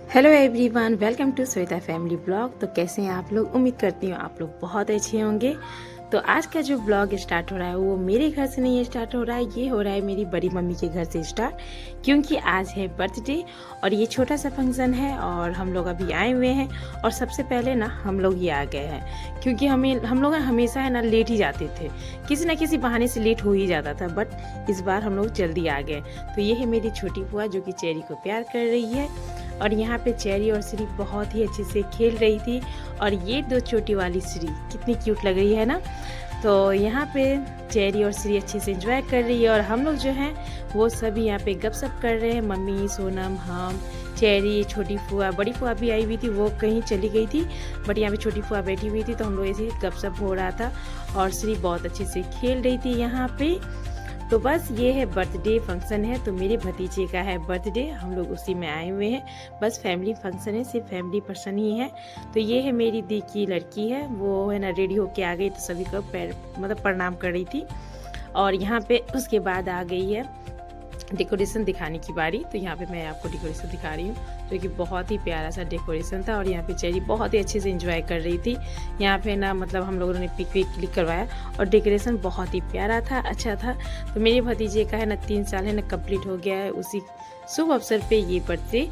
Hello everyone, welcome to Shweta family blog. तो कैसे हैं आप लोग? उम्मीद करती हूँ आप लोग बहुत अच्छे होंगे। तो आज का जो ब्लॉग स्टार्ट हो रहा है वो मेरे घर से नहीं स्टार्ट हो रहा है, ये हो रहा है मेरी बड़ी मम्मी के घर से स्टार्ट, क्योंकि आज है बर्थडे और ये छोटा सा फंक्शन है और हम लोग अभी आए हुए हैं। और सबसे पहले ना हम लोग ये आ गए हैं क्योंकि हम लोग हमेशा है ना लेट ही जाते थे, किसी ना किसी बहाने से लेट हो ही जाता था, बट इस बार हम लोग जल्दी आ गए। तो ये है मेरी छोटी बुआ जो कि चेरी को प्यार कर रही है और यहाँ पे चेरी और श्री बहुत ही अच्छे से खेल रही थी। और ये दो छोटी वाली श्री कितनी क्यूट लग रही है ना। तो यहाँ पे चेरी और श्री अच्छे से एंजॉय कर रही है और हम लोग जो हैं वो सभी यहाँ पे गपशप कर रहे हैं। मम्मी, सोनम, हम, चेरी, छोटी फुआ, बड़ी फुआ भी आई हुई थी, वो कहीं चली गई थी, बट यहाँ पे छोटी फुआ बैठी हुई थी। तो हम लोग ऐसे गपशप हो रहा था और श्री बहुत अच्छे से खेल रही थी यहाँ पे। तो बस ये है बर्थडे फंक्शन है, तो मेरे भतीजे का है बर्थडे, हम लोग उसी में आए हुए हैं। बस फैमिली फंक्शन है, सिर्फ फैमिली पर्सन ही है। तो ये है मेरी दी की लड़की है, वो है ना रेडी होके आ गई, तो सभी को मतलब प्रणाम कर रही थी। और यहाँ पे उसके बाद आ गई है डेकोरेशन दिखाने की बारी। तो यहाँ पे मैं आपको डेकोरेशन दिखा रही हूँ जो कि बहुत ही प्यारा सा डेकोरेशन था। और यहाँ पे चेरी बहुत ही अच्छे से एंजॉय कर रही थी। यहाँ पे ना मतलब हम लोगों ने पिक क्लिक करवाया और डेकोरेशन बहुत ही प्यारा था, अच्छा था। तो मेरे भतीजे का है ना 3 साल है ना कंप्लीट हो गया है, उसी शुभ अवसर पे ये बर्थडे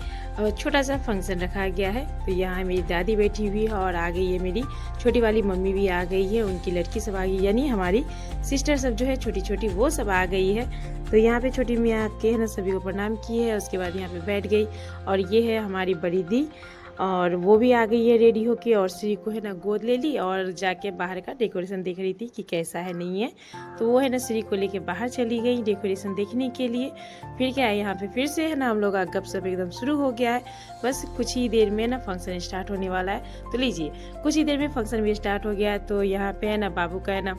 छोटा सा फंक्शन रखा गया है। तो यहाँ मेरी दादी बैठी हुई है और आ गई है मेरी छोटी वाली मम्मी भी आ गई है, उनकी लड़की सब आ गई, यानी हमारी सिस्टर सब जो है छोटी छोटी वो सब आ गई है। तो यहाँ पे छोटी मियाँ के है ना सभी को प्रणाम किए है, उसके बाद यहाँ पे बैठ गई। और ये है हमारी बड़ी दी और वो भी आ गई है रेडी होके और श्री को है ना गोद ले ली और जाके बाहर का डेकोरेशन देख रही थी कि कैसा है नहीं है। तो वो है ना श्री को लेके बाहर चली गई डेकोरेशन देखने के लिए। फिर क्या है, यहाँ पे फिर से है ना हम लोग का गपशप एकदम शुरू हो गया है। बस कुछ ही देर में ना फंक्शन स्टार्ट होने वाला है। तो लीजिए, कुछ ही देर में फंक्शन भी स्टार्ट हो गया है। तो यहाँ पे है ना बाबू का है ना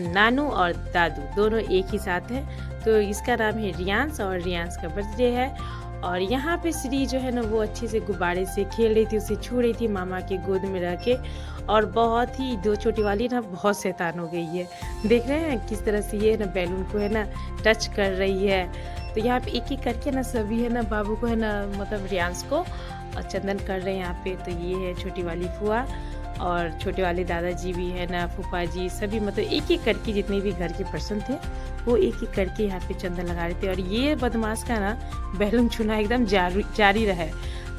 नानू और दादू दोनों एक ही साथ है। तो इसका नाम है रियांश और रियांश का बर्थडे है। और यहाँ पे श्री जो है ना वो अच्छे से गुब्बारे से खेल रही थी, उसे छू रही थी मामा के गोद में रह के। और बहुत ही दो छोटी वाली ना बहुत शैतान हो गई है, देख रहे हैं किस तरह से ये ना बैलून को है ना टच कर रही है। तो यहाँ पे एक एक करके ना सभी है ना बाबू को है ना मतलब रियांश को चंदन कर रहे हैं यहाँ पे। तो ये है छोटी वाली फुआ और छोटे वाले दादाजी भी है ना, फूफा जी, सभी मतलब एक एक करके जितने भी घर के पर्सन थे वो एक एक करके यहाँ पे चंदन लगा रहे थे। और ये बदमाश का ना बैलून छूना एकदम जारी रहा है,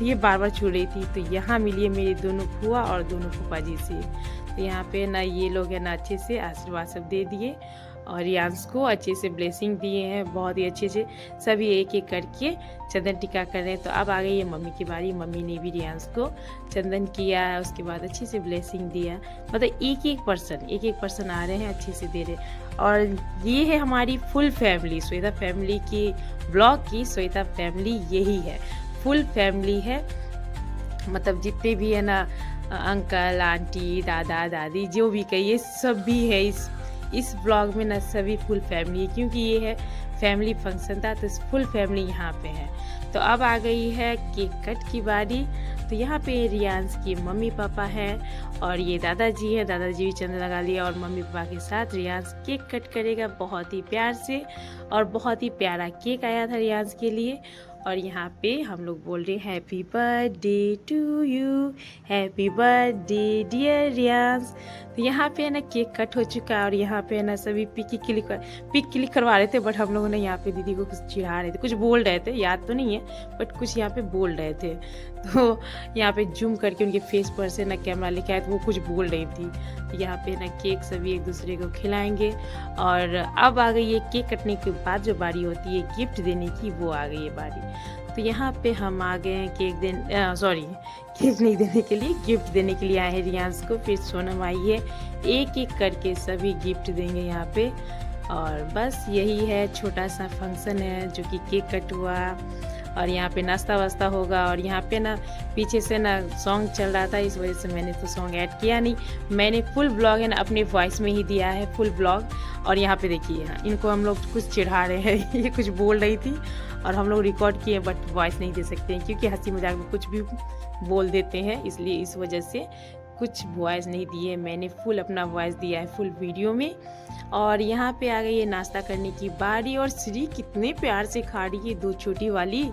ये बार बार छू रही थी। तो यहाँ मिली है मेरी दोनों फुआ और दोनों फूफा जी से। तो यहाँ पे ना ये लोग है ना अच्छे से आशीर्वाद सब दे दिए और रियांश को अच्छे से ब्लेसिंग दिए हैं, बहुत ही अच्छे से सभी एक एक करके चंदन टिका कर रहे हैं। तो अब आ गई है मम्मी की बारी, मम्मी ने भी रियांश को चंदन किया, उसके बाद अच्छे से ब्लेसिंग दिया। मतलब एक एक पर्सन आ रहे हैं, अच्छे से दे रहे हैं। और ये है हमारी फुल फैमिली, श्वेता फैमिली की ब्लॉग की श्वेता फैमिली यही है, फुल फैमिली है। मतलब जितने भी है ना अंकल, आंटी, दादा, दादी, जो भी कहिए सब भी है इस ब्लॉग में ना, सभी फुल फैमिली है। क्योंकि ये है फैमिली फंक्शन था तो फुल फैमिली यहाँ पे है। तो अब आ गई है केक कट की बारी। तो यहाँ पे रियांश की मम्मी पापा हैं और ये दादाजी है, दादाजी भी चंदन लगा लिया और मम्मी पापा के साथ रियांश केक कट करेगा बहुत ही प्यार से। और बहुत ही प्यारा केक आया था रियांश के लिए। और यहाँ पे हम लोग बोल रहे हैं happy birthday to you, happy birthday dear Riyansh. तो यहाँ पे है ना केक कट हो चुका है और यहाँ पे है ना सभी पिक क्लिक करवा रहे थे, बट हम लोगों ने यहाँ पे दीदी को कुछ चिढ़ा रहे थे, कुछ बोल रहे थे, याद तो नहीं है बट कुछ यहाँ पे बोल रहे थे। तो यहाँ पे जूम करके उनके फेस पर से ना कैमरा लेके आए तो वो कुछ बोल रही थी। तो यहाँ पे ना केक सभी एक दूसरे को खिलाएंगे। और अब आ गई है केक कटने के बाद जो बारी होती है गिफ्ट देने की, वो आ गई है बारी। तो यहाँ पे हम आ गए हैं केक नहीं देने के लिए, गिफ्ट देने के लिए आए हैं रियांश को। फिर सोनम आई है, एक एक करके सभी गिफ्ट देंगे यहाँ पे। और बस यही है, छोटा सा फंक्शन है जो कि केक कट हुआ और यहाँ पे नाश्ता वास्ता होगा। और यहाँ पे ना पीछे से ना सॉन्ग चल रहा था, इस वजह से मैंने तो सॉन्ग ऐड किया नहीं, मैंने फुल ब्लॉग है ना अपने वॉइस में ही दिया है, फुल ब्लॉग। और यहाँ पे देखिए, इनको हम लोग कुछ चिढ़ा रहे हैं ये कुछ बोल रही थी और हम लोग रिकॉर्ड किए बट वॉइस नहीं दे सकते हैं क्योंकि हंसी मजाक में कुछ भी बोल देते हैं, इसलिए इस वजह से कुछ वॉइस नहीं दी है, मैंने फुल अपना वॉइस दिया है फुल वीडियो में। और यहाँ पे आ गई है नाश्ता करने की बारी और श्री कितने प्यार से खा रही है, 2 छोटी वाली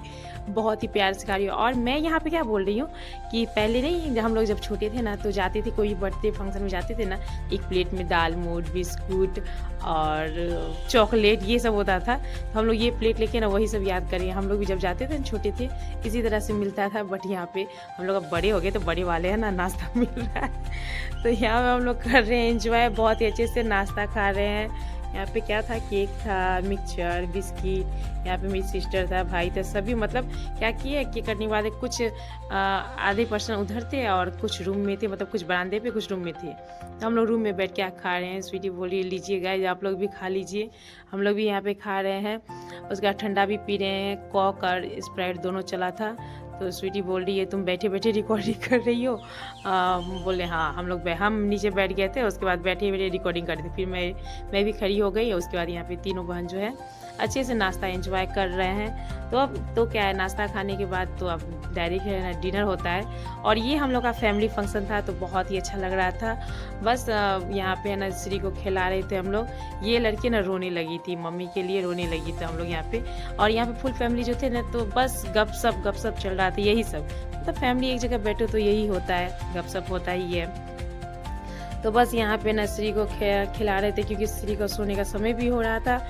बहुत ही प्यार से खा रही है। और मैं यहाँ पे क्या बोल रही हूँ कि पहले नहीं, हम लोग जब छोटे थे ना तो जाते थे कोई बर्थडे फंक्शन में जाते थे ना, एक प्लेट में दाल मोठ बिस्कुट और चॉकलेट ये सब होता था, तो हम लोग ये प्लेट लेके ना वही सब याद करें। हम लोग भी जब जाते थे ना छोटे थे इसी तरह से मिलता था, बट यहाँ पे हम लोग अब बड़े हो गए तो बड़े वाले हैं ना नाश्ता मिल रहा है, तो यहाँ पे हम लोग कर रहे हैं एंजॉय, बहुत ही अच्छे से नाश्ता खा रहे हैं। यहाँ पे क्या था, केक था, मिक्सचर, बिस्किट, यहाँ पे मेरी सिस्टर था, भाई था, सभी मतलब क्या किए केक कटने के बाद कुछ आधे पर्सन उधर थे और कुछ रूम में थे, मतलब कुछ बरामदे पे कुछ रूम में थे, तो हम लोग रूम में बैठ के खा रहे हैं। स्वीटी बोली लीजिए गाइस आप लोग भी खा लीजिए, हम लोग भी यहाँ पे खा रहे हैं। उसके बाद ठंडा भी पी रहे हैं, कॉक और स्प्राइट दोनों चला था। तो स्वीटी बोल रही है तुम बैठे बैठे रिकॉर्डिंग कर रही हो, बोले हाँ। हम नीचे बैठ गए थे, उसके बाद बैठे बैठे रिकॉर्डिंग कर रहे थे। फिर मैं भी खड़ी हो गई। उसके बाद यहाँ पे तीनों बहन जो है अच्छे से नाश्ता एंजॉय कर रहे हैं। तो अब तो क्या है, नाश्ता खाने के बाद तो अब डायरेक्ट है डिनर होता है। और ये हम लोग का फैमिली फंक्शन था तो बहुत ही अच्छा लग रहा था। बस यहाँ पे है ना श्री को खिला रहे थे हम लोग। ये लड़की ना रोने लगी थी, मम्मी के लिए रोने लगी थी हम लोग यहाँ पे। और यहाँ पे फुल फैमिली जो थे ना तो बस गपशप चल रहा था, यही सब मतलब फैमिली एक जगह बैठो तो यही होता है, गपशप होता ही है। तो बस यहाँ पे ना श्री को खिला रहे थे क्योंकि श्री को सोने का समय भी हो रहा था।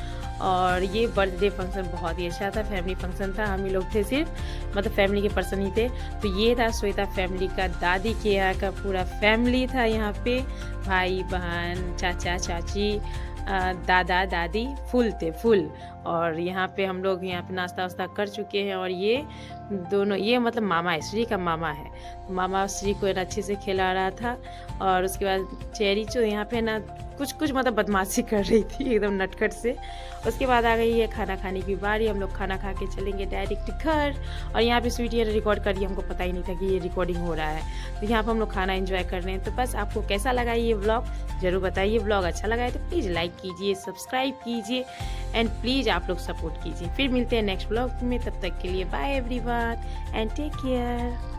और ये बर्थडे फंक्शन बहुत ही अच्छा था, फैमिली फंक्शन था, हम ही लोग थे सिर्फ, मतलब फैमिली के पर्सन ही थे। तो ये था श्वेता फैमिली का, दादी के यहाँ का पूरा फैमिली था यहाँ पे, भाई बहन चाचा चाची दादा दादी फुल थे फुल। और यहाँ पे हम लोग यहाँ पे नाश्ता वास्ता कर चुके हैं। और ये दोनों ये मतलब मामा है, श्री का मामा है, मामा श्री को अच्छे से खिला रहा था। और उसके बाद चेरी जो यहाँ पे ना कुछ मतलब बदमाशी कर रही थी एकदम नटखट से। उसके बाद आ गई है खाना खाने की बारी, हम लोग खाना खा के चलेंगे डायरेक्ट घर। और यहाँ पे स्वीटी रिकॉर्ड कर रही, हमको पता ही नहीं था कि ये रिकॉर्डिंग हो रहा है। तो यहाँ पर हम लोग खाना एंजॉय कर रहे हैं। तो बस आपको कैसा लगा ये व्लॉग ज़रूर बताइए। व्लॉग अच्छा लगा है तो प्लीज़ लाइक कीजिए, सब्सक्राइब कीजिए एंड प्लीज़ आप लोग सपोर्ट कीजिए। फिर मिलते हैं नेक्स्ट व्लॉग में, तब तक के लिए bye everyone and take care.